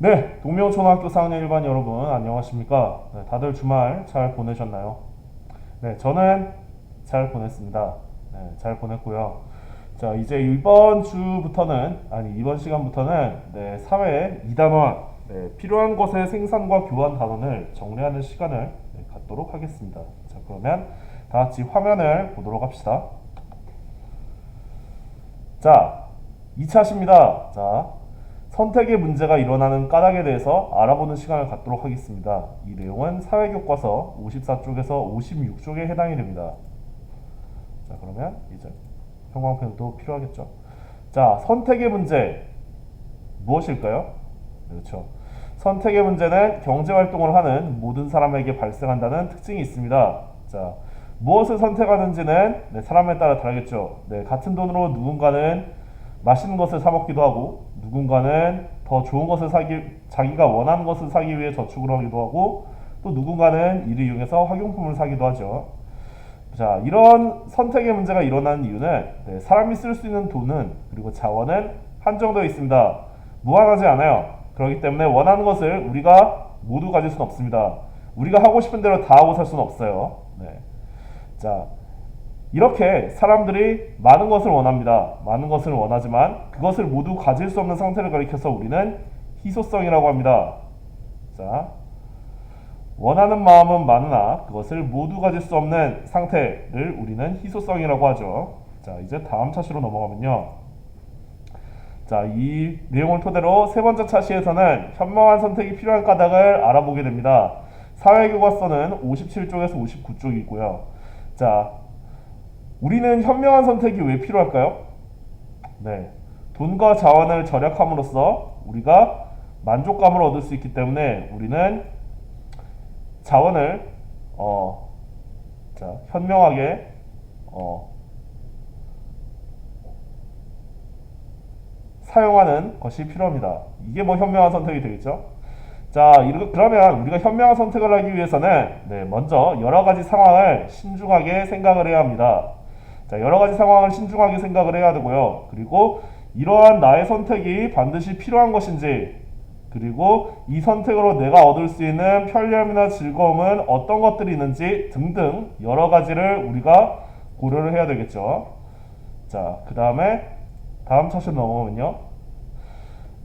네, 동명초등학교 4학년 1반 여러분 안녕하십니까? 네, 다들 주말 잘 보내셨나요? 네, 저는 잘 보냈습니다. 네, 잘 보냈고요. 자, 이제 이번 시간부터는 네, 사회 2단원 필요한 것의 생산과 교환 단원을 정리하는 시간을 갖도록 하겠습니다. 자, 그러면 다 같이 화면을 보도록 합시다. 자, 2차시입니다. 자, 선택의 문제가 일어나는 까닭에 대해서 알아보는 시간을 갖도록 하겠습니다. 이 내용은 사회교과서 54쪽에서 56쪽에 해당이 됩니다. 자, 그러면 이제 형광펜도 필요하겠죠. 자, 선택의 문제 무엇일까요? 그렇죠. 선택의 문제는 경제활동을 하는 모든 사람에게 발생한다는 특징이 있습니다. 자, 무엇을 선택하는지는 사람에 따라 다르겠죠. 같은 돈으로 누군가는 맛있는 것을 사 먹기도 하고, 누군가는 더 좋은 것을 자기가 원하는 것을 사기 위해 저축을 하기도 하고, 또 누군가는 이를 이용해서 학용품을 사기도 하죠. 자, 이런 선택의 문제가 일어나는 이유는 사람이 쓸 수 있는 돈은 그리고 자원은 한정되어 있습니다. 무한하지 않아요. 그렇기 때문에 원하는 것을 우리가 모두 가질 수는 없습니다. 우리가 하고 싶은 대로 다 하고 살 수는 없어요. 네. 자, 이렇게 사람들이 많은 것을 원합니다. 많은 것을 원하지만 그것을 모두 가질 수 없는 상태를 가리켜서 우리는 희소성이라고 합니다. 자, 원하는 마음은 많으나 그것을 모두 가질 수 없는 상태를 우리는 희소성이라고 하죠. 자, 이제 다음 차시로 넘어가면요. 자, 이 내용을 토대로 세 번째 차시에서는 현명한 선택이 필요한 까닭을 알아보게 됩니다. 사회교과서는 57쪽에서 59쪽이고요. 자, 우리는 현명한 선택이 왜 필요할까요? 네, 돈과 자원을 절약함으로써 우리가 만족감을 얻을 수 있기 때문에 우리는 자원을 현명하게 사용하는 것이 필요합니다. 이게 뭐 현명한 선택이 되겠죠? 자, 그러면 우리가 현명한 선택을 하기 위해서는 먼저 여러 가지 상황을 신중하게 생각을 해야 합니다. 자, 여러 가지 상황을 신중하게 생각을 해야 되고요. 그리고 이러한 나의 선택이 반드시 필요한 것인지, 그리고 이 선택으로 내가 얻을 수 있는 편리함이나 즐거움은 어떤 것들이 있는지 등등 여러 가지를 우리가 고려를 해야 되겠죠. 자, 그 다음에 다음 차시로 넘어가면요.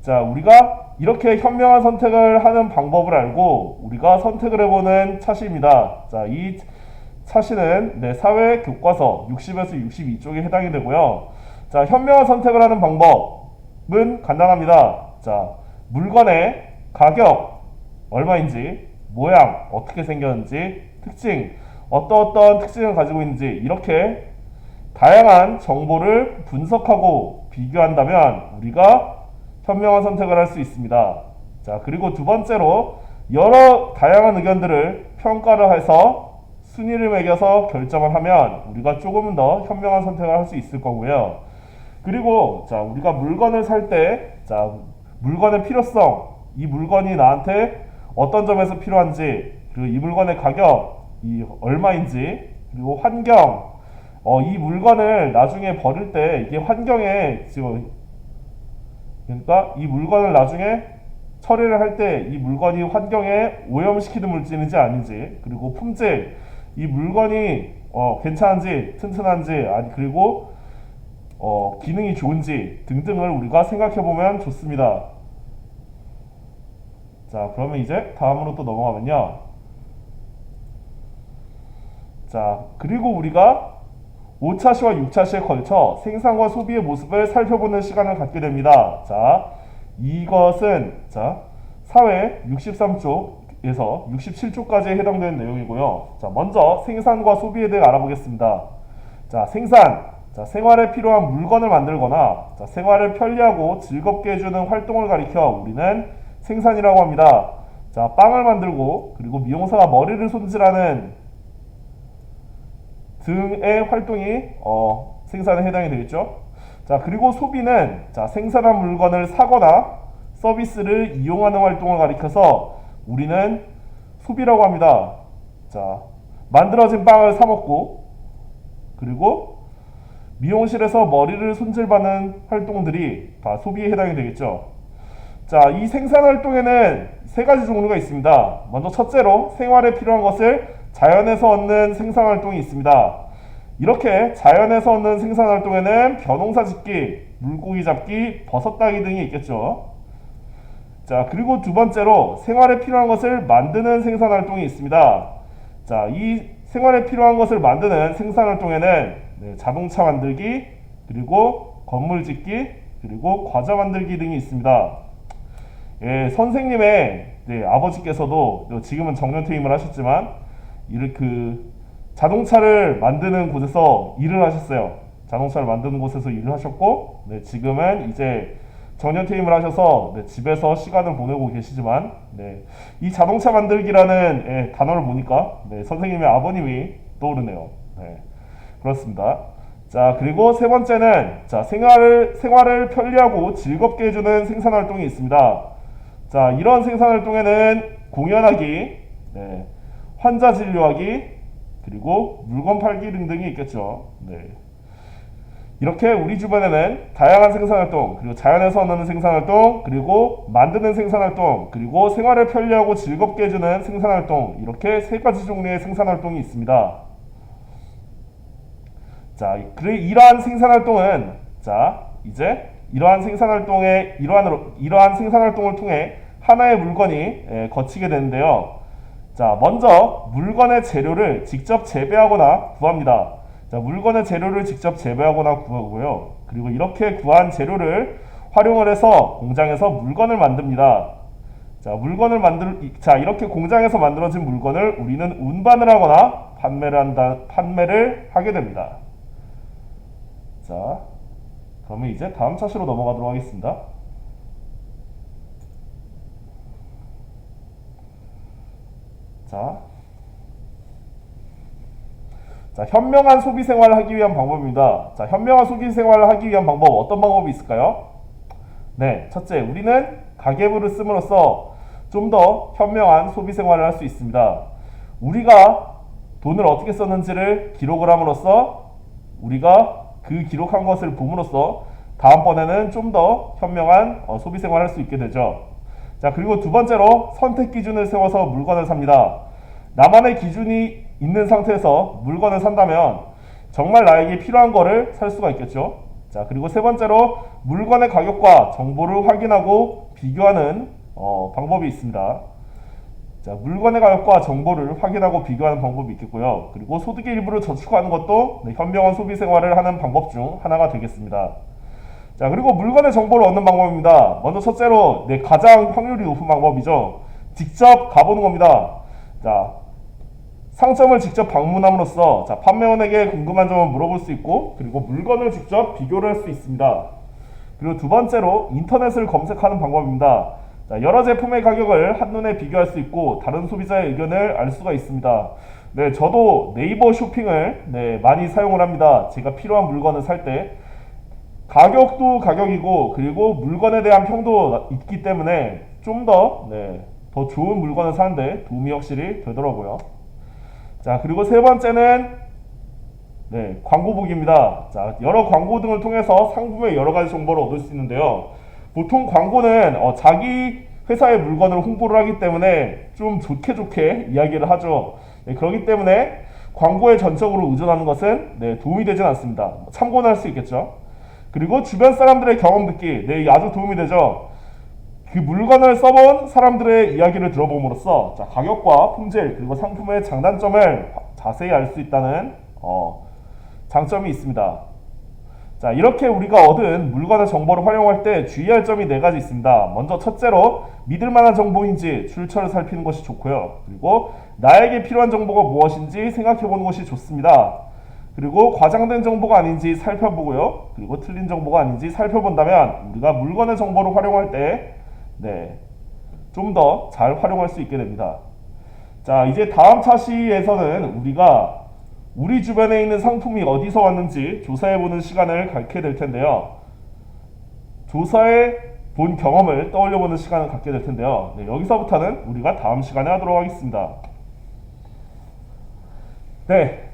자, 우리가 이렇게 현명한 선택을 하는 방법을 알고 우리가 선택을 해보는 차시입니다. 자, 이 차시는 사회 교과서 60에서 62쪽에 해당이 되고요. 자, 현명한 선택을 하는 방법은 간단합니다. 자, 물건의 가격 얼마인지, 모양 어떻게 생겼는지, 특징 어떤 특징을 가지고 있는지 이렇게 다양한 정보를 분석하고 비교한다면 우리가 현명한 선택을 할 수 있습니다. 자, 그리고 두 번째로 여러 다양한 의견들을 평가를 해서 순위를 매겨서 결정을 하면 우리가 조금은 더 현명한 선택을 할 수 있을 거고요. 그리고 자, 우리가 물건을 살 때 물건의 필요성, 이 물건이 나한테 어떤 점에서 필요한지, 그리고 이 물건의 가격, 이 얼마인지, 그리고 환경, 이 물건을 나중에 버릴 때 이게 환경에 지금, 그러니까 이 물건을 나중에 처리를 할 때 이 물건이 환경에 오염시키는 물질인지 아닌지, 그리고 품질, 이 물건이 괜찮은지 튼튼한지, 아니 그리고 기능이 좋은지 등등을 우리가 생각해 보면 좋습니다. 자, 그러면 이제 다음으로 또 넘어가면요. 자, 그리고 우리가 5차시와 6차시에 걸쳐 생산과 소비의 모습을 살펴보는 시간을 갖게 됩니다. 자, 이것은 사회 63쪽에서 67쪽까지 해당되는 내용이고요. 자, 먼저 생산과 소비에 대해 알아보겠습니다. 자, 생산. 자, 생활에 필요한 물건을 만들거나 생활을 편리하고 즐겁게 해주는 활동을 가리켜 우리는 생산이라고 합니다. 자, 빵을 만들고 그리고 미용사가 머리를 손질하는 등의 활동이 생산에 해당이 되겠죠. 자, 그리고 소비는 생산한 물건을 사거나 서비스를 이용하는 활동을 가리켜서 우리는 소비라고 합니다. 자, 만들어진 빵을 사 먹고 그리고 미용실에서 머리를 손질받는 활동들이 다 소비에 해당이 되겠죠. 자, 이 생산활동에는 세 가지 종류가 있습니다. 먼저 첫째로 생활에 필요한 것을 자연에서 얻는 생산활동이 있습니다. 이렇게 자연에서 얻는 생산활동에는 벼농사 짓기, 물고기 잡기, 버섯 따기 등이 있겠죠. 자, 그리고 두 번째로 생활에 필요한 것을 만드는 생산활동이 있습니다. 자, 이 생활에 필요한 것을 만드는 생산활동에는 자동차 만들기, 그리고 건물 짓기, 그리고 과자 만들기 등이 있습니다. 예, 선생님의 아버지께서도 지금은 정년퇴임을 하셨지만 자동차를 만드는 곳에서 일을 하셨어요. 자동차를 만드는 곳에서 일을 하셨고, 지금은 이제 정년퇴임을 하셔서 집에서 시간을 보내고 계시지만, 이 자동차 만들기라는 단어를 보니까 선생님의 아버님이 떠오르네요. 그렇습니다. 자, 그리고 세 번째는 생활을 편리하고 즐겁게 해주는 생산활동이 있습니다. 자, 이런 생산활동에는 공연하기, 환자 진료하기, 그리고 물건 팔기 등등이 있겠죠. 이렇게 우리 주변에는 다양한 생산활동, 그리고 자연에서 얻는 생산활동, 그리고 만드는 생산활동, 그리고 생활을 편리하고 즐겁게 해주는 생산활동, 이렇게 세 가지 종류의 생산활동이 있습니다. 자, 이러한 생산활동은, 이제 이러한 생산활동을 통해 하나의 물건이 거치게 되는데요. 자, 먼저 물건의 재료를 직접 재배하거나 구합니다. 자, 물건의 재료를 직접 재배하거나 구하고요. 그리고 이렇게 구한 재료를 활용을 해서 공장에서 물건을 만듭니다. 자, 이렇게 공장에서 만들어진 물건을 우리는 운반을 하거나 판매를 하게 됩니다. 자, 그러면 이제 다음 차시로 넘어가도록 하겠습니다. 자, 현명한 소비 생활을 하기 위한 방법입니다. 자, 현명한 소비 생활을 하기 위한 방법, 어떤 방법이 있을까요? 네, 첫째, 우리는 가계부를 씀으로써 좀 더 현명한 소비 생활을 할 수 있습니다. 우리가 돈을 어떻게 썼는지를 기록을 함으로써 우리가 그 기록한 것을 봄으로써 다음번에는 좀 더 현명한 소비 생활을 할 수 있게 되죠. 자, 그리고 두 번째로 선택 기준을 세워서 물건을 삽니다. 나만의 기준이 있는 상태에서 물건을 산다면 정말 나에게 필요한 거를 살 수가 있겠죠. 자, 그리고 세 번째로 물건의 가격과 정보를 확인하고 비교하는 방법이 있습니다. 자, 물건의 가격과 정보를 확인하고 비교하는 방법이 있겠고요. 그리고 소득의 일부를 저축하는 것도 현명한 소비 생활을 하는 방법 중 하나가 되겠습니다. 자, 그리고 물건의 정보를 얻는 방법입니다. 먼저 첫째로 가장 확률이 높은 방법이죠. 직접 가보는 겁니다. 자, 상점을 직접 방문함으로써 판매원에게 궁금한 점을 물어볼 수 있고, 그리고 물건을 직접 비교를 할 수 있습니다. 그리고 두 번째로 인터넷을 검색하는 방법입니다. 자, 여러 제품의 가격을 한눈에 비교할 수 있고 다른 소비자의 의견을 알 수가 있습니다. 네, 저도 네이버 쇼핑을 많이 사용을 합니다. 제가 필요한 물건을 살 때 가격도 가격이고, 그리고 물건에 대한 평도 있기 때문에 좀 더 좋은 물건을 사는데 도움이 확실히 되더라고요. 자, 그리고 세 번째는 광고 보기입니다. 자, 여러 광고 등을 통해서 상품의 여러 가지 정보를 얻을 수 있는데요. 보통 광고는 자기 회사의 물건을 홍보를 하기 때문에 좀 좋게 이야기를 하죠. 그렇기 때문에 광고에 전적으로 의존하는 것은 도움이 되진 않습니다. 참고는 할 수 있겠죠. 그리고 주변 사람들의 경험 듣기, 아주 도움이 되죠. 그 물건을 써본 사람들의 이야기를 들어봄으로써 가격과 품질, 그리고 상품의 장단점을 자세히 알 수 있다는 장점이 있습니다. 자, 이렇게 우리가 얻은 물건의 정보를 활용할 때 주의할 점이 네 가지 있습니다. 먼저 첫째로 믿을만한 정보인지 출처를 살피는 것이 좋고요. 그리고 나에게 필요한 정보가 무엇인지 생각해보는 것이 좋습니다. 그리고 과장된 정보가 아닌지 살펴보고요. 그리고 틀린 정보가 아닌지 살펴본다면 우리가 물건의 정보를 활용할 때 좀 더 잘 활용할 수 있게 됩니다. 자, 이제 다음 차시에서는 우리가 우리 주변에 있는 상품이 어디서 왔는지 조사해보는 시간을 갖게 될 텐데요. 조사해 본 경험을 떠올려보는 시간을 갖게 될 텐데요. 여기서부터는 우리가 다음 시간에 하도록 하겠습니다.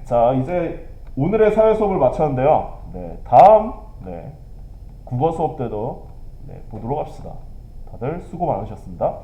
자, 이제 오늘의 사회 수업을 마쳤는데요. 다음 국어 수업 때도 보도록 합시다. 다들 수고 많으셨습니다.